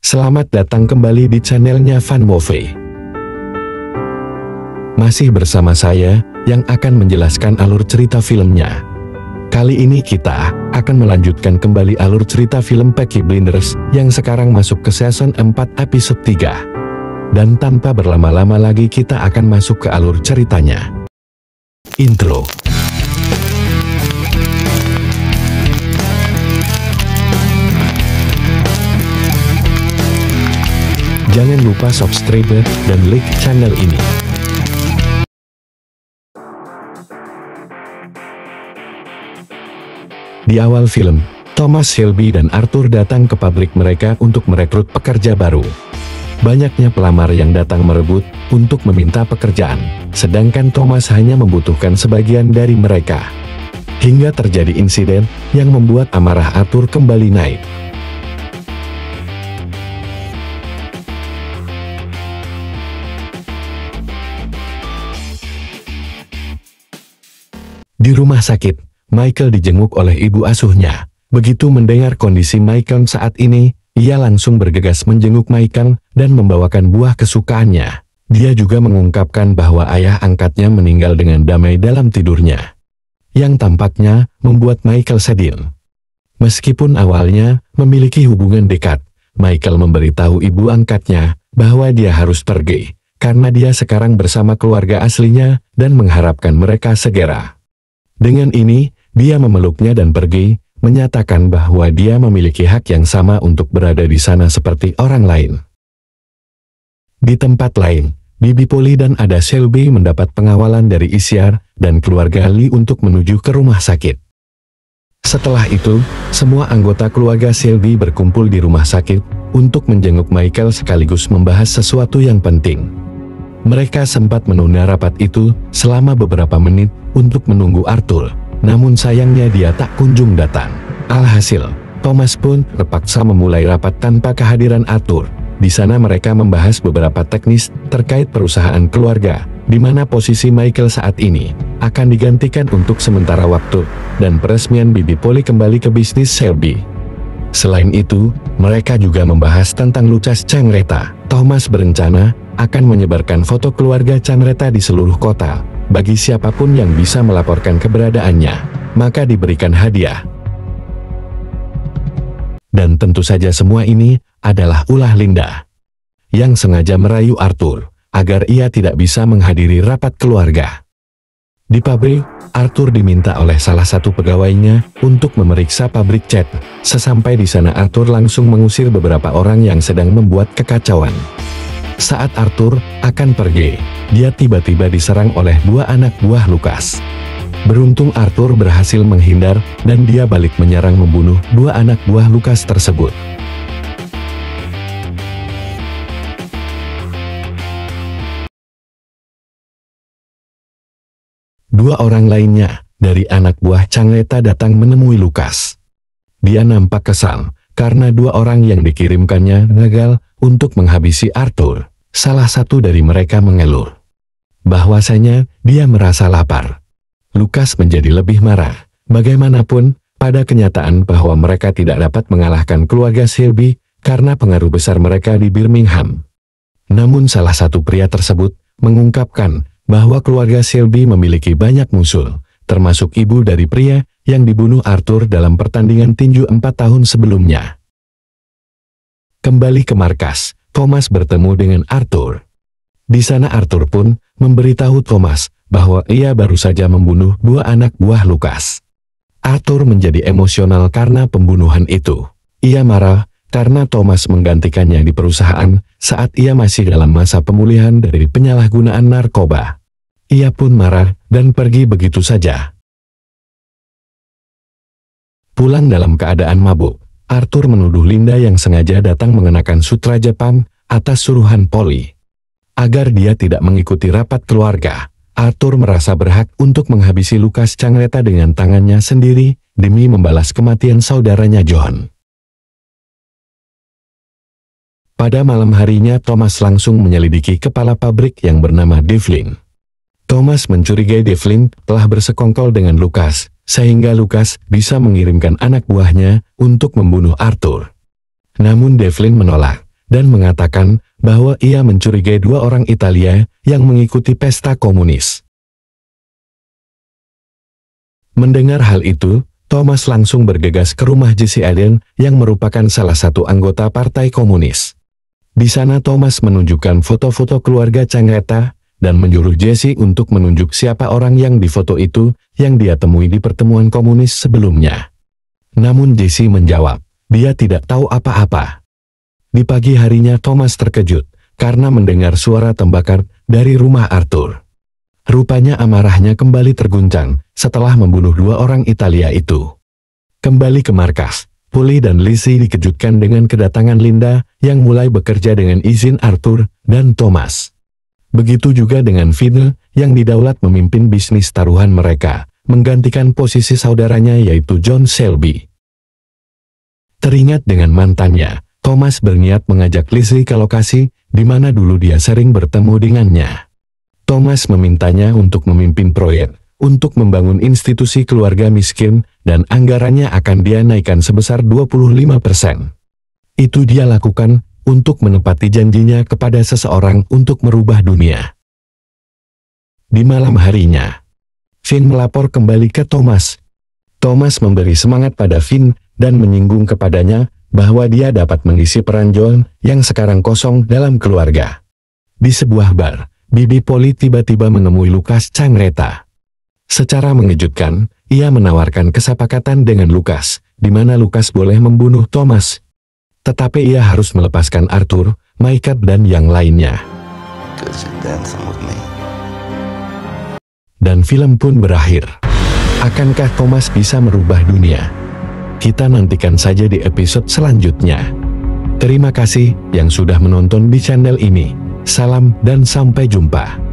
Selamat datang kembali di channelnya Fun Movie. Masih bersama saya, yang akan menjelaskan alur cerita filmnya. Kali ini kita akan melanjutkan kembali alur cerita film Peaky Blinders yang sekarang masuk ke season 4 episode 3. Dan tanpa berlama-lama lagi kita akan masuk ke alur ceritanya. Intro. Jangan lupa subscribe dan like channel ini. Di awal film, Thomas Shelby dan Arthur datang ke pabrik mereka untuk merekrut pekerja baru. Banyaknya pelamar yang datang merebut untuk meminta pekerjaan, sedangkan Thomas hanya membutuhkan sebagian dari mereka. Hingga terjadi insiden yang membuat amarah Arthur kembali naik. Di rumah sakit, Michael dijenguk oleh ibu asuhnya. Begitu mendengar kondisi Michael saat ini, ia langsung bergegas menjenguk Michael dan membawakan buah kesukaannya. Dia juga mengungkapkan bahwa ayah angkatnya meninggal dengan damai dalam tidurnya, yang tampaknya membuat Michael sedih. Meskipun awalnya memiliki hubungan dekat, Michael memberitahu ibu angkatnya bahwa dia harus pergi, karena dia sekarang bersama keluarga aslinya dan mengharapkan mereka segera. Dengan ini, dia memeluknya dan pergi, menyatakan bahwa dia memiliki hak yang sama untuk berada di sana seperti orang lain. Di tempat lain, Bibi Polly dan Ada Shelby mendapat pengawalan dari Isyar dan keluarga Lee untuk menuju ke rumah sakit. Setelah itu, semua anggota keluarga Shelby berkumpul di rumah sakit untuk menjenguk Michael sekaligus membahas sesuatu yang penting. Mereka sempat menunda rapat itu selama beberapa menit untuk menunggu Arthur, namun sayangnya dia tak kunjung datang. Alhasil, Thomas pun terpaksa memulai rapat tanpa kehadiran Arthur. Di sana mereka membahas beberapa teknis terkait perusahaan keluarga, di mana posisi Michael saat ini akan digantikan untuk sementara waktu, dan peresmian Bibi Polly kembali ke bisnis Shelby. Selain itu, mereka juga membahas tentang Lucas Changreta. Thomas berencana akan menyebarkan foto keluarga Changreta di seluruh kota. Bagi siapapun yang bisa melaporkan keberadaannya, maka diberikan hadiah. Dan tentu saja semua ini adalah ulah Linda, yang sengaja merayu Arthur agar ia tidak bisa menghadiri rapat keluarga. Di pabrik, Arthur diminta oleh salah satu pegawainya untuk memeriksa pabrik cat. Sesampai di sana Arthur langsung mengusir beberapa orang yang sedang membuat kekacauan. Saat Arthur akan pergi, dia tiba-tiba diserang oleh dua anak buah Lucas. Beruntung Arthur berhasil menghindar dan dia balik menyerang membunuh dua anak buah Lucas tersebut. Dua orang lainnya dari anak buah Changreta datang menemui Lucas. Dia nampak kesal karena dua orang yang dikirimkannya gagal untuk menghabisi Arthur. Salah satu dari mereka mengeluh bahwasanya dia merasa lapar. Lucas menjadi lebih marah. Bagaimanapun, pada kenyataan bahwa mereka tidak dapat mengalahkan keluarga Shelby karena pengaruh besar mereka di Birmingham. Namun salah satu pria tersebut mengungkapkan bahwa keluarga Shelby memiliki banyak musuh, termasuk ibu dari pria yang dibunuh Arthur dalam pertandingan tinju 4 tahun sebelumnya. Kembali ke markas, Thomas bertemu dengan Arthur. Di sana Arthur pun memberitahu Thomas bahwa ia baru saja membunuh dua anak buah Lucas. Arthur menjadi emosional karena pembunuhan itu. Ia marah karena Thomas menggantikannya di perusahaan saat ia masih dalam masa pemulihan dari penyalahgunaan narkoba. Ia pun marah dan pergi begitu saja. Pulang dalam keadaan mabuk, Arthur menuduh Linda yang sengaja datang mengenakan sutra Jepang atas suruhan Polly. Agar dia tidak mengikuti rapat keluarga, Arthur merasa berhak untuk menghabisi Lucas Changreta dengan tangannya sendiri demi membalas kematian saudaranya John. Pada malam harinya Thomas langsung menyelidiki kepala pabrik yang bernama Devlin. Thomas mencurigai Devlin telah bersekongkol dengan Lucas, sehingga Lucas bisa mengirimkan anak buahnya untuk membunuh Arthur. Namun Devlin menolak, dan mengatakan bahwa ia mencurigai 2 orang Italia yang mengikuti pesta komunis. Mendengar hal itu, Thomas langsung bergegas ke rumah Jesse Allen yang merupakan salah satu anggota Partai Komunis. Di sana Thomas menunjukkan foto-foto keluarga Changreta dan menyuruh Jesse untuk menunjuk siapa orang yang di foto itu yang dia temui di pertemuan komunis sebelumnya. Namun Jesse menjawab, dia tidak tahu apa-apa. Di pagi harinya Thomas terkejut karena mendengar suara tembakan dari rumah Arthur. Rupanya amarahnya kembali terguncang setelah membunuh 2 orang Italia itu. Kembali ke markas, Polly dan Lizzie dikejutkan dengan kedatangan Linda yang mulai bekerja dengan izin Arthur dan Thomas. Begitu juga dengan Fidel yang didaulat memimpin bisnis taruhan mereka, menggantikan posisi saudaranya yaitu John Shelby. Teringat dengan mantannya, Thomas berniat mengajak Lizzie ke lokasi di mana dulu dia sering bertemu dengannya. Thomas memintanya untuk memimpin proyek, untuk membangun institusi keluarga miskin, dan anggarannya akan dia naikkan sebesar 25%. Itu dia lakukan untuk menepati janjinya kepada seseorang untuk merubah dunia. Di malam harinya, Finn melapor kembali ke Thomas. Thomas memberi semangat pada Finn dan menyinggung kepadanya bahwa dia dapat mengisi peran John yang sekarang kosong dalam keluarga. Di sebuah bar, Bibi Polly tiba-tiba menemui Lucas Changreta. Secara mengejutkan, ia menawarkan kesepakatan dengan Lucas, di mana Lucas boleh membunuh Thomas. Tetapi ia harus melepaskan Arthur, Michael dan yang lainnya. Dan film pun berakhir. Akankah Thomas bisa merubah dunia? Kita nantikan saja di episode selanjutnya. Terima kasih yang sudah menonton di channel ini. Salam dan sampai jumpa.